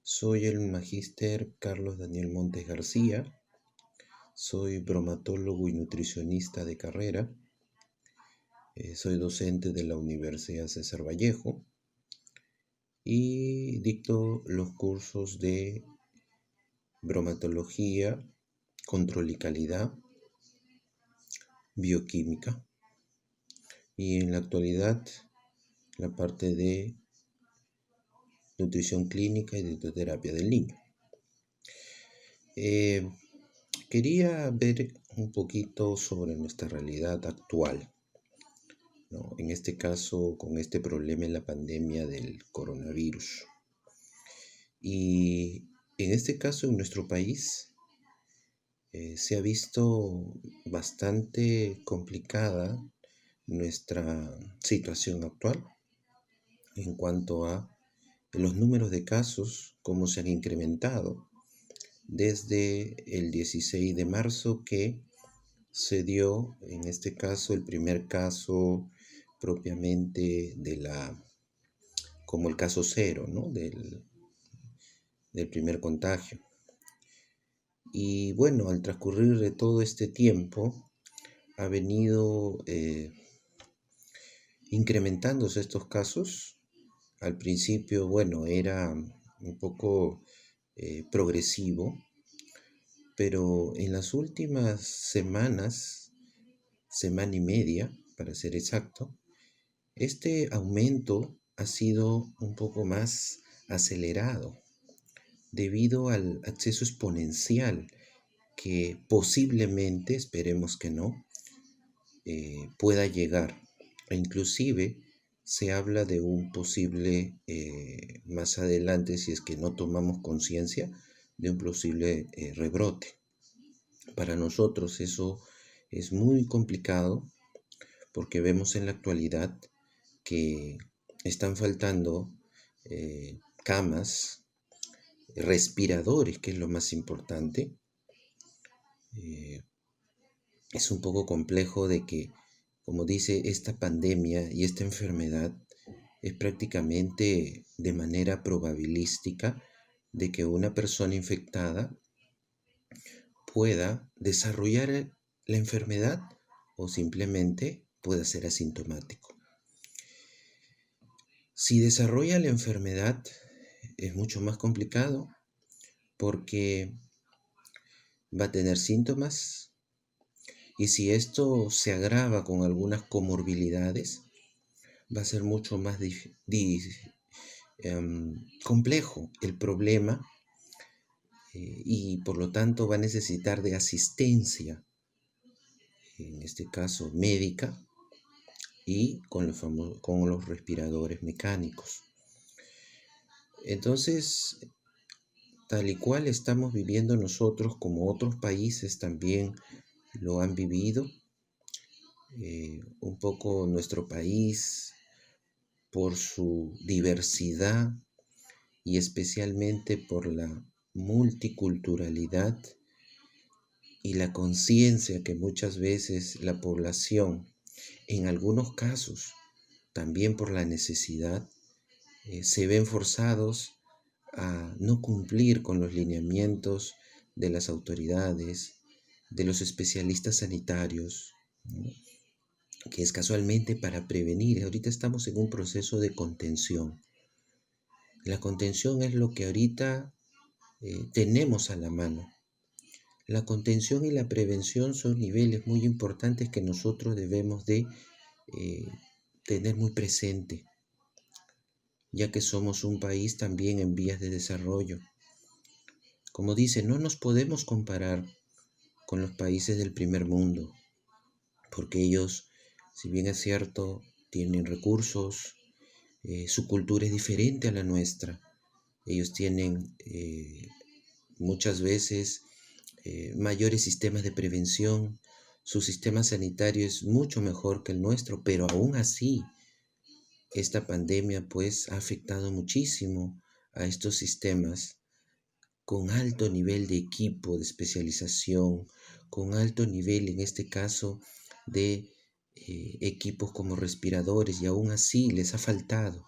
Soy el magíster Carlos Daniel Montes García, soy bromatólogo y nutricionista de carrera, soy docente de la Universidad César Vallejo y dicto los cursos de bromatología, control y calidad, bioquímica y en la actualidad la parte de nutrición clínica y dietoterapia del niño. Quería ver un poquito sobre nuestra realidad actual, ¿no? En este caso, con este problema en la pandemia del coronavirus. Y en este caso, en nuestro país, se ha visto bastante complicada nuestra situación actual en cuanto a los números de casos, cómo se han incrementado desde el 16 de marzo que se dio, en este caso, el primer caso propiamente como el caso cero, ¿no? Del primer contagio. Y bueno, al transcurrir de todo este tiempo, ha venido incrementándose estos casos. Al principio, bueno, era un poco progresivo, pero en las últimas semanas, semana y media, para ser exacto, este aumento ha sido un poco más acelerado debido al acceso exponencial que posiblemente, esperemos que no, pueda llegar. E inclusive se habla de un posible, más adelante, si es que no tomamos conciencia, de un posible rebrote. Para nosotros eso es muy complicado porque vemos en la actualidad que están faltando camas, respiradores, que es lo más importante. Es un poco complejo de que, como dice, esta pandemia y esta enfermedad es prácticamente de manera probabilística de que una persona infectada pueda desarrollar la enfermedad o simplemente pueda ser asintomático. Si desarrolla la enfermedad es mucho más complicado porque va a tener síntomas y si esto se agrava con algunas comorbilidades, va a ser mucho más complejo el problema y por lo tanto va a necesitar de asistencia, en este caso médica, y con los respiradores mecánicos. Entonces, tal y cual estamos viviendo nosotros, como otros países también lo han vivido, un poco nuestro país, por su diversidad y especialmente por la multiculturalidad y la conciencia que muchas veces la población, en algunos casos, también por la necesidad, se ven forzados a no cumplir con los lineamientos de las autoridades, de los especialistas sanitarios, ¿no? Que es casualmente para prevenir. Ahorita estamos en un proceso de contención. La contención es lo que ahorita tenemos a la mano. La contención y la prevención son niveles muy importantes que nosotros debemos de tener muy presente, ya que somos un país también en vías de desarrollo. Como dice, no nos podemos comparar con los países del primer mundo, porque ellos, si bien es cierto, tienen recursos, su cultura es diferente a la nuestra. Ellos tienen muchas veces mayores sistemas de prevención, su sistema sanitario es mucho mejor que el nuestro, pero aún así, esta pandemia pues ha afectado muchísimo a estos sistemas con alto nivel de equipo, de especialización, con alto nivel en este caso de equipos como respiradores y aún así les ha faltado,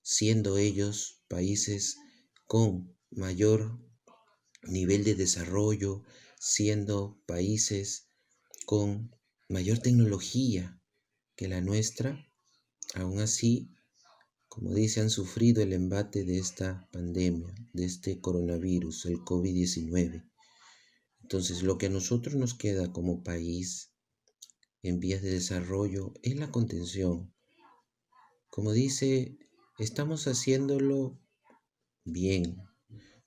siendo ellos países con mayor nivel de desarrollo, siendo países con mayor tecnología que la nuestra, aún así, como dice, han sufrido el embate de esta pandemia, de este coronavirus, el COVID-19. Entonces, lo que a nosotros nos queda como país en vías de desarrollo es la contención. Como dice, estamos haciéndolo bien,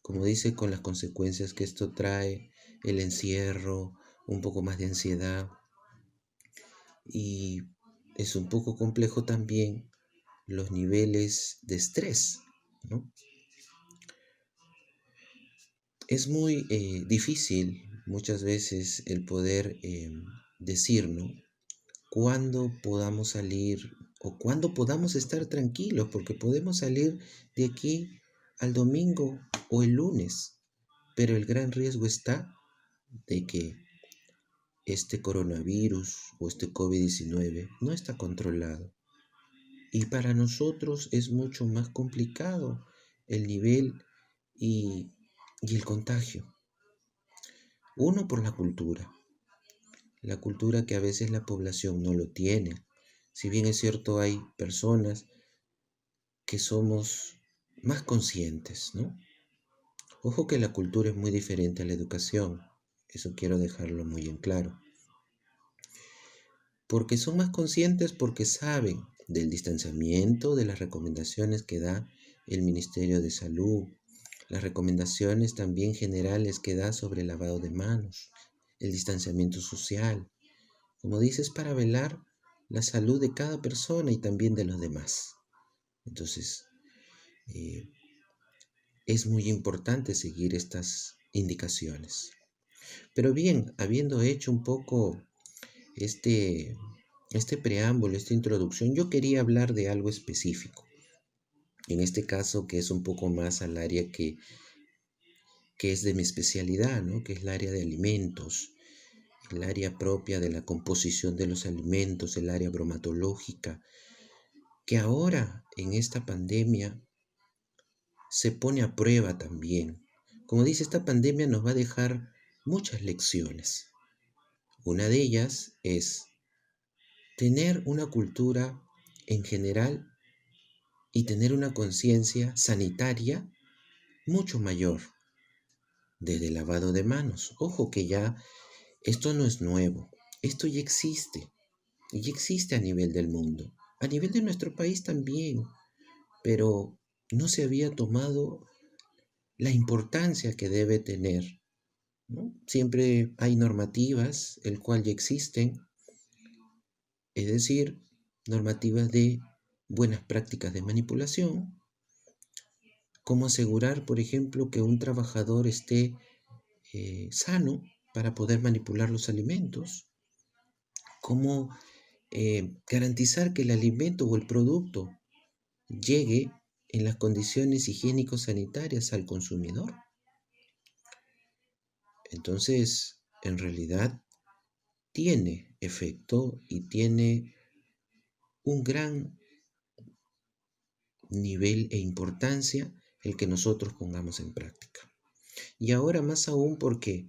como dice, con las consecuencias que esto trae, el encierro, un poco más de ansiedad, y es un poco complejo también los niveles de estrés, ¿no? Es muy difícil muchas veces el poder decir, ¿no? Cuándo podamos salir o cuándo podamos estar tranquilos, porque podemos salir de aquí al domingo o el lunes, pero el gran riesgo está de que este coronavirus o este COVID-19 no está controlado. Y para nosotros es mucho más complicado el nivel y, y el contagio. Uno, por la cultura que a veces la población no lo tiene. Si bien es cierto, hay personas que somos más conscientes, ¿no? Ojo que la cultura es muy diferente a la educación, eso quiero dejarlo muy en claro. Porque son más conscientes porque saben del distanciamiento, de las recomendaciones que da el Ministerio de Salud, las recomendaciones también generales que da sobre el lavado de manos, el distanciamiento social, como dices, para velar la salud de cada persona y también de los demás. Entonces, eh, es muy importante seguir estas indicaciones. Pero bien, habiendo hecho un poco este, este preámbulo, esta introducción, yo quería hablar de algo específico. En este caso, que es un poco más al área que es de mi especialidad, ¿no? Que es el área de alimentos, el área propia de la composición de los alimentos, el área bromatológica, que ahora en esta pandemia se pone a prueba también. Como dice, esta pandemia nos va a dejar muchas lecciones. Una de ellas es tener una cultura en general y tener una conciencia sanitaria mucho mayor, desde el lavado de manos. Ojo que ya esto no es nuevo, esto ya existe a nivel del mundo, a nivel de nuestro país también, pero no se había tomado la importancia que debe tener, ¿no? Siempre hay normativas, el cual ya existen, es decir, normativas de buenas prácticas de manipulación, cómo asegurar, por ejemplo, que un trabajador esté sano para poder manipular los alimentos, cómo garantizar que el alimento o el producto llegue en las condiciones higiénico-sanitarias al consumidor. Entonces, en realidad, tiene efecto y tiene un gran nivel e importancia el que nosotros pongamos en práctica. Y ahora más aún porque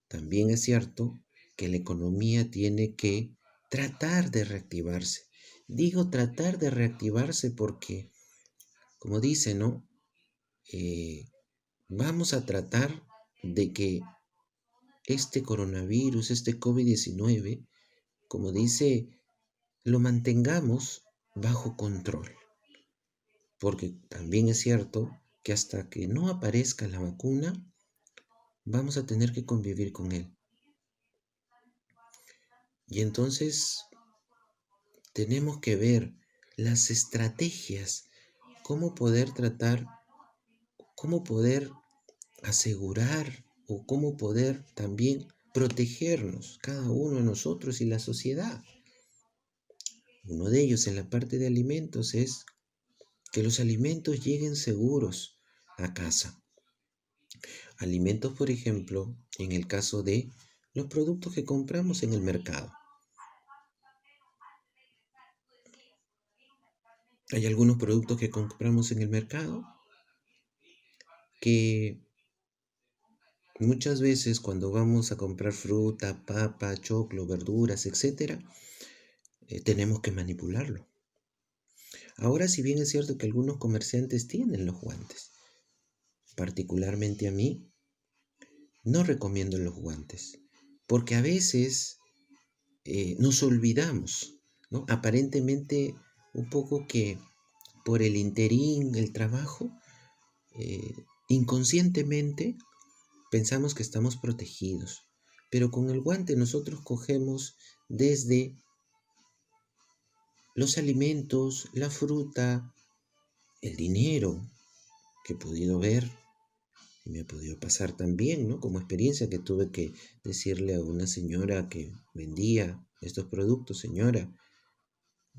también es cierto que la economía tiene que tratar de reactivarse. Digo tratar de reactivarse porque, como dice, ¿no? Vamos a tratar de que este coronavirus, este COVID-19, como dice, lo mantengamos bajo control. Porque también es cierto que hasta que no aparezca la vacuna, vamos a tener que convivir con él. Y entonces tenemos que ver las estrategias, cómo poder tratar, cómo poder asegurar o cómo poder también protegernos, cada uno de nosotros y la sociedad. Uno de ellos en la parte de alimentos es que los alimentos lleguen seguros a casa. Alimentos, por ejemplo, en el caso de los productos que compramos en el mercado. Hay algunos productos que compramos en el mercado que muchas veces cuando vamos a comprar fruta, papa, choclo, verduras, etcétera, tenemos que manipularlo. Ahora, si bien es cierto que algunos comerciantes tienen los guantes, particularmente a mí, no recomiendo los guantes, porque a veces nos olvidamos, ¿no? Aparentemente un poco que por el interín, el trabajo, eh, inconscientemente pensamos que estamos protegidos, pero con el guante nosotros cogemos desde los alimentos, la fruta, el dinero que he podido ver y me ha podido pasar también, ¿no? Como experiencia que tuve que decirle a una señora que vendía estos productos: señora,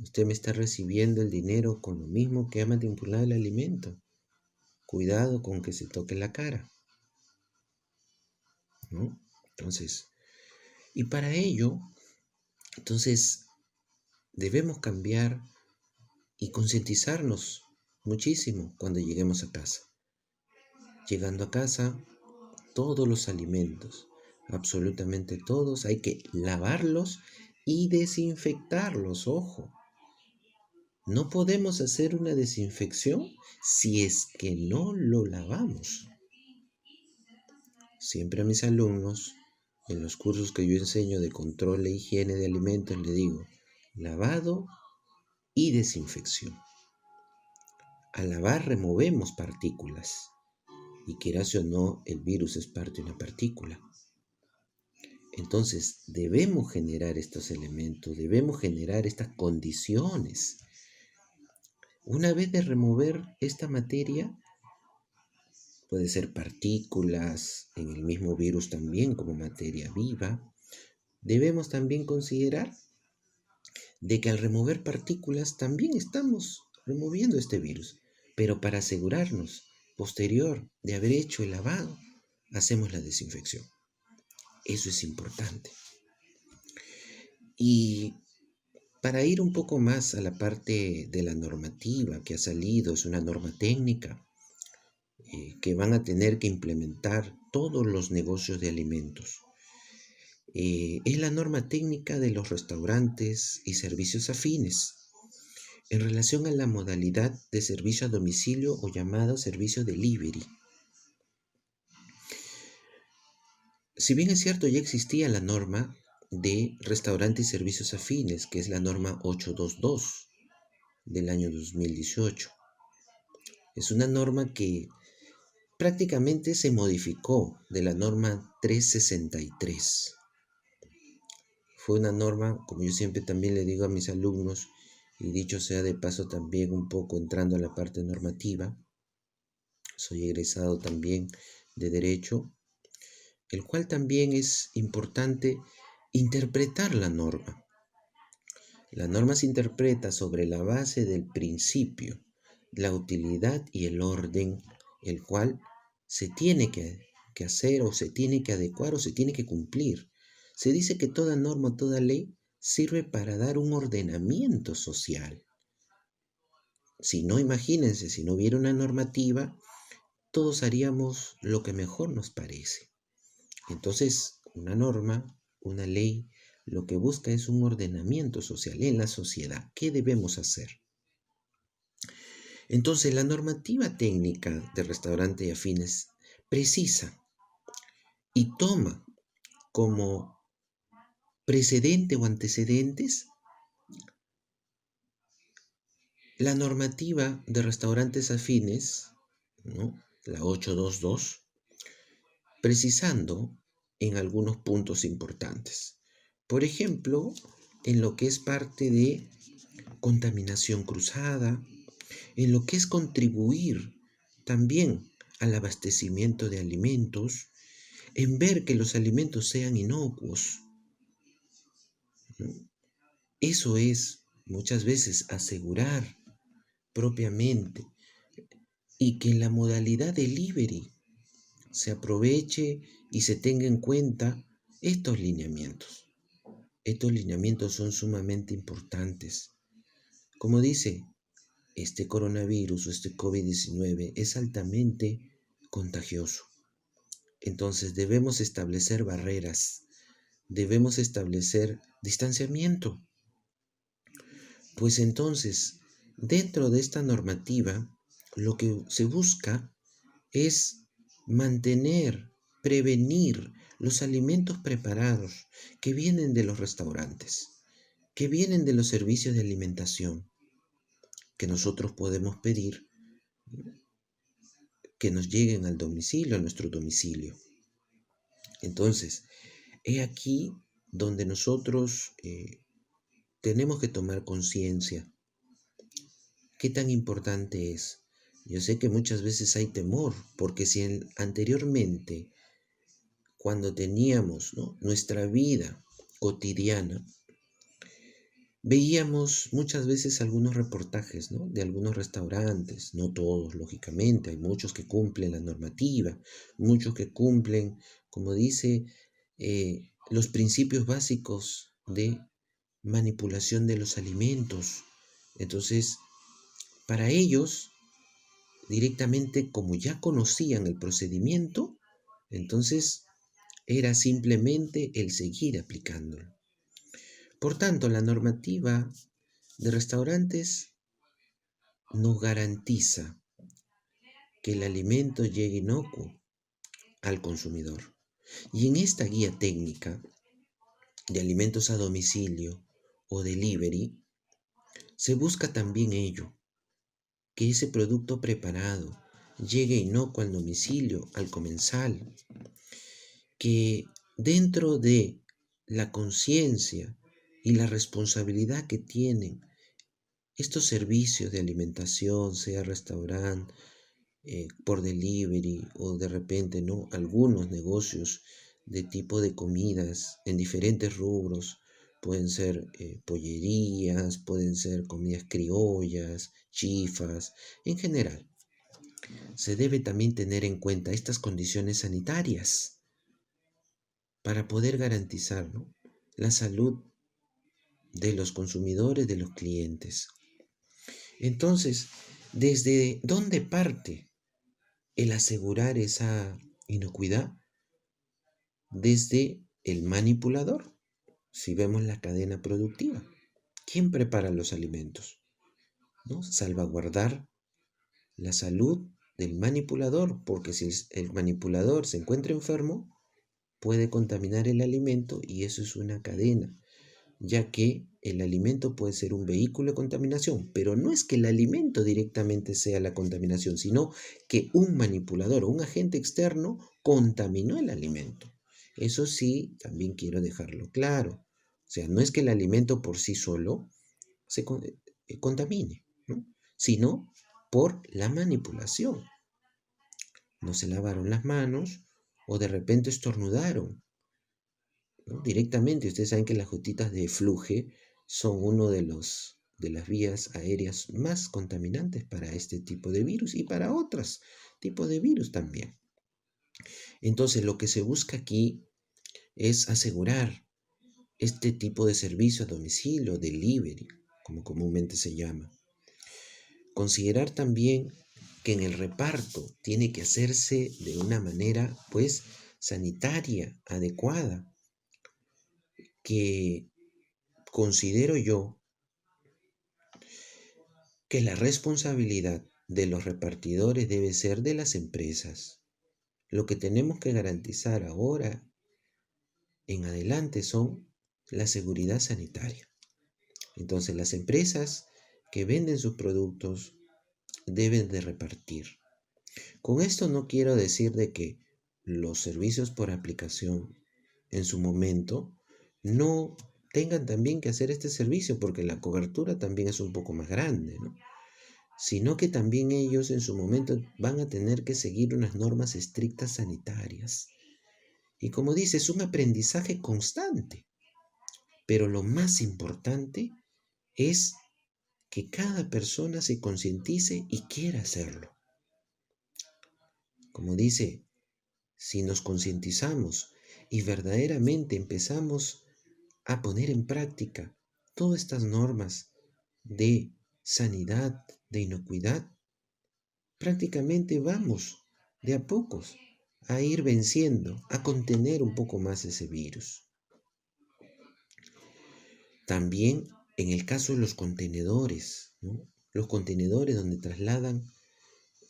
usted me está recibiendo el dinero con lo mismo que ha manipulado el alimento. Cuidado con que se toque la cara, ¿no? Entonces, y para ello, entonces, debemos cambiar y concientizarnos muchísimo cuando lleguemos a casa. Llegando a casa, todos los alimentos, absolutamente todos, hay que lavarlos y desinfectarlos, ojo. No podemos hacer una desinfección si es que no lo lavamos. Siempre a mis alumnos, en los cursos que yo enseño de control e higiene de alimentos, le digo: lavado y desinfección. Al lavar removemos partículas y, quieras o no, el virus es parte de una partícula. Entonces debemos generar estos elementos, debemos generar estas condiciones. Una vez de remover esta materia, puede ser partículas en el mismo virus también como materia viva, debemos también considerar de que al remover partículas también estamos removiendo este virus. Pero para asegurarnos, posterior de haber hecho el lavado, hacemos la desinfección. Eso es importante. Y para ir un poco más a la parte de la normativa que ha salido, es una norma técnica que van a tener que implementar todos los negocios de alimentos. Es la norma técnica de los restaurantes y servicios afines en relación a la modalidad de servicio a domicilio o llamado servicio delivery. Si bien es cierto, ya existía la norma de restaurantes y servicios afines, que es la norma 822 del año 2018. Es una norma que prácticamente se modificó de la norma 363. Fue una norma, como yo siempre también le digo a mis alumnos, y dicho sea de paso también un poco entrando a la parte normativa, soy egresado también de Derecho, el cual también es importante interpretar la norma. La norma se interpreta sobre la base del principio, la utilidad y el orden, el cual se tiene que hacer o se tiene que adecuar o se tiene que cumplir. Se dice que toda norma, toda ley sirve para dar un ordenamiento social. Si no, imagínense, si no hubiera una normativa, todos haríamos lo que mejor nos parece. Entonces, una norma, una ley, lo que busca es un ordenamiento social en la sociedad. ¿Qué debemos hacer? Entonces, la normativa técnica de restaurante y afines precisa y toma como precedente o antecedentes la normativa de restaurantes afines, ¿no? La 822, precisando en algunos puntos importantes. Por ejemplo, en lo que es parte de contaminación cruzada, en lo que es contribuir también al abastecimiento de alimentos, en ver que los alimentos sean inocuos. Eso es muchas veces asegurar propiamente y que la modalidad delivery se aproveche y se tenga en cuenta estos lineamientos. Estos lineamientos son sumamente importantes. Como dice, este coronavirus o este COVID-19 es altamente contagioso. Entonces debemos establecer barreras, debemos establecer distanciamiento. Pues entonces, dentro de esta normativa, lo que se busca es mantener, prevenir los alimentos preparados que vienen de los restaurantes, que vienen de los servicios de alimentación, que nosotros podemos pedir que nos lleguen al domicilio, a nuestro domicilio. Entonces, he aquí donde nosotros tenemos que tomar conciencia. ¿Qué tan importante es? Yo sé que muchas veces hay temor, porque si anteriormente, cuando teníamos, ¿no?, nuestra vida cotidiana, veíamos muchas veces algunos reportajes, ¿no?, de algunos restaurantes, no todos, lógicamente, hay muchos que cumplen la normativa, muchos que cumplen, como dice, los principios básicos de manipulación de los alimentos. Entonces, para ellos, directamente, como ya conocían el procedimiento, entonces era simplemente el seguir aplicándolo. Por tanto, la normativa de restaurantes nos garantiza que el alimento llegue inocuo al consumidor. Y en esta guía técnica de alimentos a domicilio o delivery, se busca también ello, que ese producto preparado llegue inocuo al domicilio, al comensal, que dentro de la conciencia y la responsabilidad que tienen estos servicios de alimentación, sea restaurante, por delivery o de repente, ¿no?, algunos negocios de tipo de comidas en diferentes rubros, pueden ser pollerías, pueden ser comidas criollas, chifas, en general. Se debe también tener en cuenta estas condiciones sanitarias para poder garantizar, ¿no?, la salud de los consumidores, de los clientes. Entonces, ¿desde dónde parte el asegurar esa inocuidad? Desde el manipulador. Si vemos la cadena productiva, ¿quién prepara los alimentos?, ¿no? Salvaguardar la salud del manipulador, porque si el manipulador se encuentra enfermo, puede contaminar el alimento y eso es una cadena, ya que el alimento puede ser un vehículo de contaminación, pero no es que el alimento directamente sea la contaminación, sino que un manipulador o un agente externo contaminó el alimento. Eso sí, también quiero dejarlo claro. O sea, no es que el alimento por sí solo se contamine, ¿no?, sino por la manipulación. No se lavaron las manos o de repente estornudaron, ¿no? Directamente, ustedes saben que las gotitas de fluje son uno de las vías aéreas más contaminantes para este tipo de virus y para otros tipos de virus también. Entonces, lo que se busca aquí es asegurar este tipo de servicio a domicilio, delivery, como comúnmente se llama. Considerar también que en el reparto tiene que hacerse de una manera, pues, sanitaria, adecuada, que considero yo que la responsabilidad de los repartidores debe ser de las empresas. Lo que tenemos que garantizar ahora en adelante son la seguridad sanitaria. Entonces, las empresas que venden sus productos deben de repartir. Con esto no quiero decir de que los servicios por aplicación en su momento no tengan también que hacer este servicio, porque la cobertura también es un poco más grande, ¿no?, sino que también ellos en su momento van a tener que seguir unas normas estrictas sanitarias. Y como dice, es un aprendizaje constante, pero lo más importante es que cada persona se concientice y quiera hacerlo. Como dice, si nos concientizamos y verdaderamente empezamos a poner en práctica todas estas normas de sanidad, de inocuidad, prácticamente vamos de a pocos, a ir venciendo, a contener un poco más ese virus. También en el caso de los contenedores, ¿no? Los contenedores donde trasladan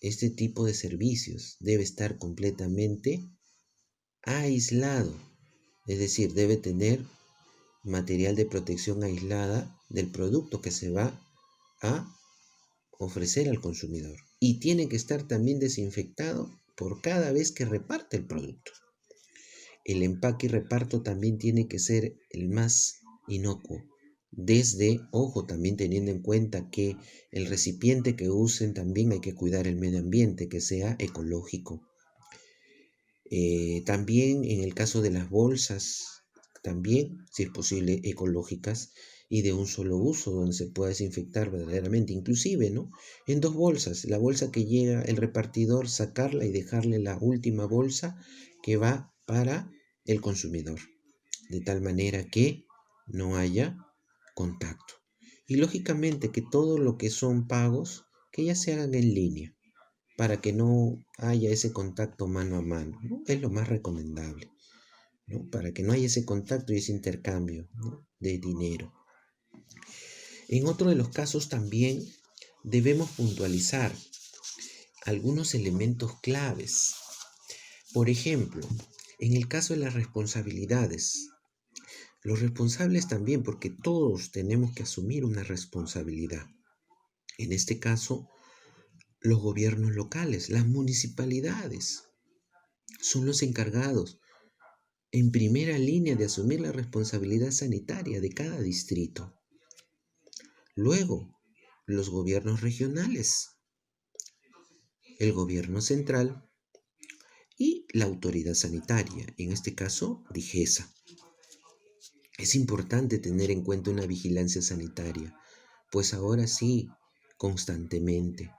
este tipo de servicios debe estar completamente aislado, es decir, debe tener material de protección aislada del producto que se va a ofrecer al consumidor. Y tiene que estar también desinfectado por cada vez que reparte el producto. El empaque y reparto también tiene que ser el más inocuo. Desde, ojo, también teniendo en cuenta que el recipiente que usen también hay que cuidar el medio ambiente, que sea ecológico. También en el caso de las bolsas, también, si es posible, ecológicas y de un solo uso, donde se pueda desinfectar verdaderamente, inclusive, ¿no? En dos bolsas, la bolsa que llega el repartidor, sacarla y dejarle la última bolsa que va para el consumidor, de tal manera que no haya contacto. Y lógicamente que todo lo que son pagos, que ya se hagan en línea para que no haya ese contacto mano a mano, ¿no? Es lo más recomendable, ¿no? Para que no haya ese contacto y ese intercambio, ¿no? De dinero. En otro de los casos también debemos puntualizar algunos elementos claves. Por ejemplo, en el caso de las responsabilidades, los responsables también, porque todos tenemos que asumir una responsabilidad. En este caso, los gobiernos locales, las municipalidades, son los encargados en primera línea de asumir la responsabilidad sanitaria de cada distrito. Luego, los gobiernos regionales, el gobierno central y la autoridad sanitaria, en este caso, DIGESA. Es importante tener en cuenta una vigilancia sanitaria, pues ahora sí, constantemente,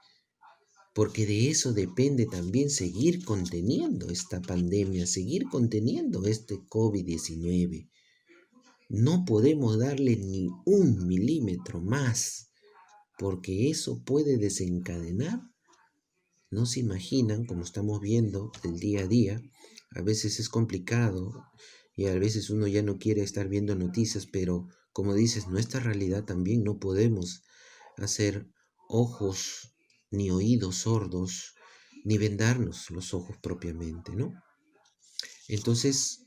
porque de eso depende también seguir conteniendo esta pandemia, seguir conteniendo este COVID-19. No podemos darle ni un milímetro más, porque eso puede desencadenar. No se imaginan, como estamos viendo el día a día, a veces es complicado y a veces uno ya no quiere estar viendo noticias, pero como dices, nuestra realidad también no podemos hacer ojos ni oídos sordos, ni vendarnos los ojos propiamente, ¿no? Entonces,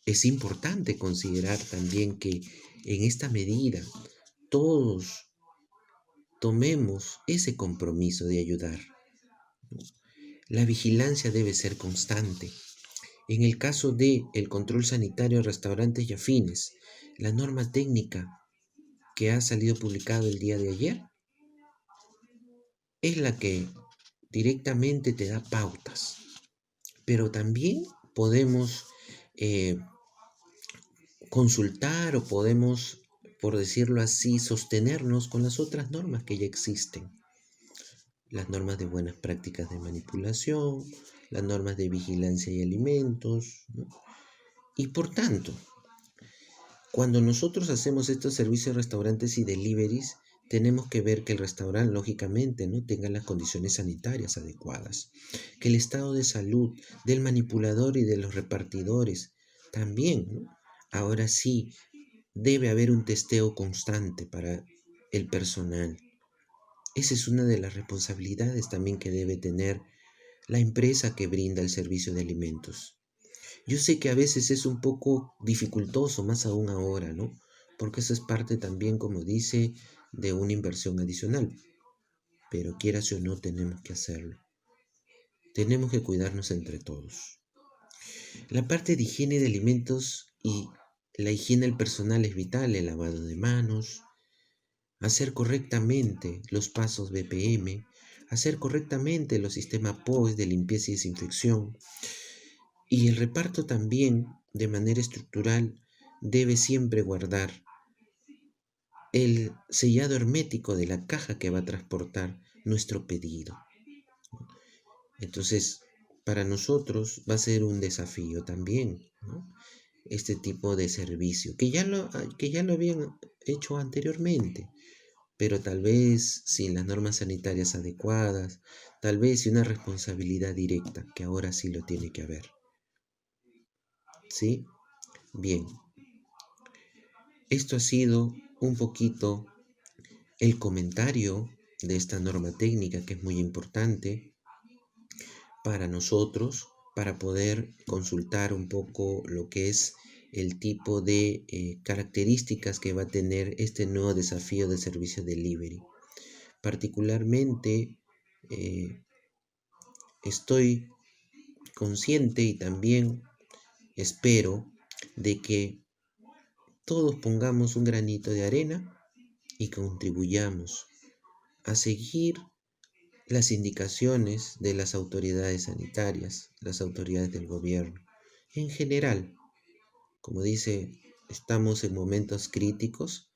es importante considerar también que en esta medida todos tomemos ese compromiso de ayudar. La vigilancia debe ser constante. En el caso de el control sanitario de restaurantes y afines, la norma técnica que ha salido publicada el día de ayer es la que directamente te da pautas, pero también podemos eh, consultar o podemos, por decirlo así, sostenernos con las otras normas que ya existen. Las normas de buenas prácticas de manipulación, las normas de vigilancia y alimentos, ¿no? Y por tanto, cuando nosotros hacemos estos servicios de restaurantes y deliveries, tenemos que ver que el restaurante, lógicamente, ¿no?, tenga las condiciones sanitarias adecuadas, que el estado de salud del manipulador y de los repartidores también, ¿no? Ahora sí, debe haber un testeo constante para el personal. Esa es una de las responsabilidades también que debe tener la empresa que brinda el servicio de alimentos. Yo sé que a veces es un poco dificultoso, más aún ahora, ¿no? Porque eso es parte también, como dice, de una inversión adicional. Pero quieras o no, tenemos que hacerlo. Tenemos que cuidarnos entre todos. La parte de higiene de alimentos y la higiene del personal es vital, el lavado de manos, hacer correctamente los pasos BPM, hacer correctamente los sistemas POS de limpieza y desinfección. Y el reparto también, de manera estructural, debe siempre guardar el sellado hermético de la caja que va a transportar nuestro pedido. Entonces, para nosotros va a ser un desafío también, ¿no?, este tipo de servicio, que ya lo habían hecho anteriormente, pero tal vez sin las normas sanitarias adecuadas, tal vez sin una responsabilidad directa, que ahora sí lo tiene que haber. ¿Sí? Bien, esto ha sido un poquito el comentario de esta norma técnica que es muy importante para nosotros, para poder consultar un poco lo que es el tipo de características que va a tener este nuevo desafío de servicio delivery. Particularmente estoy consciente y también espero de que todos pongamos un granito de arena y contribuyamos a seguir las indicaciones de las autoridades sanitarias, las autoridades del gobierno. En general, como dice, estamos en momentos críticos,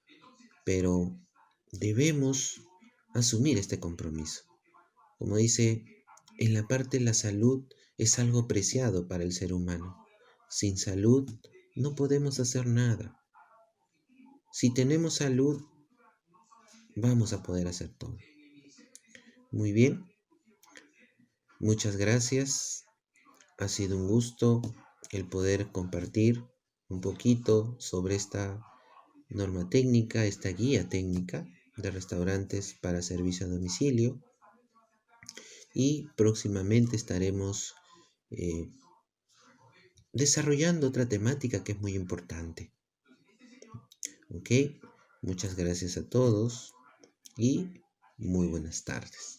pero debemos asumir este compromiso. Como dice, en la parte de la salud es algo preciado para el ser humano. Sin salud no podemos hacer nada. Si tenemos salud, vamos a poder hacer todo. Muy bien, muchas gracias. Ha sido un gusto el poder compartir un poquito sobre esta norma técnica, esta guía técnica de restaurantes para servicio a domicilio. Y próximamente estaremos eh, desarrollando otra temática que es muy importante. ¿Ok? Muchas gracias a todos y muy buenas tardes.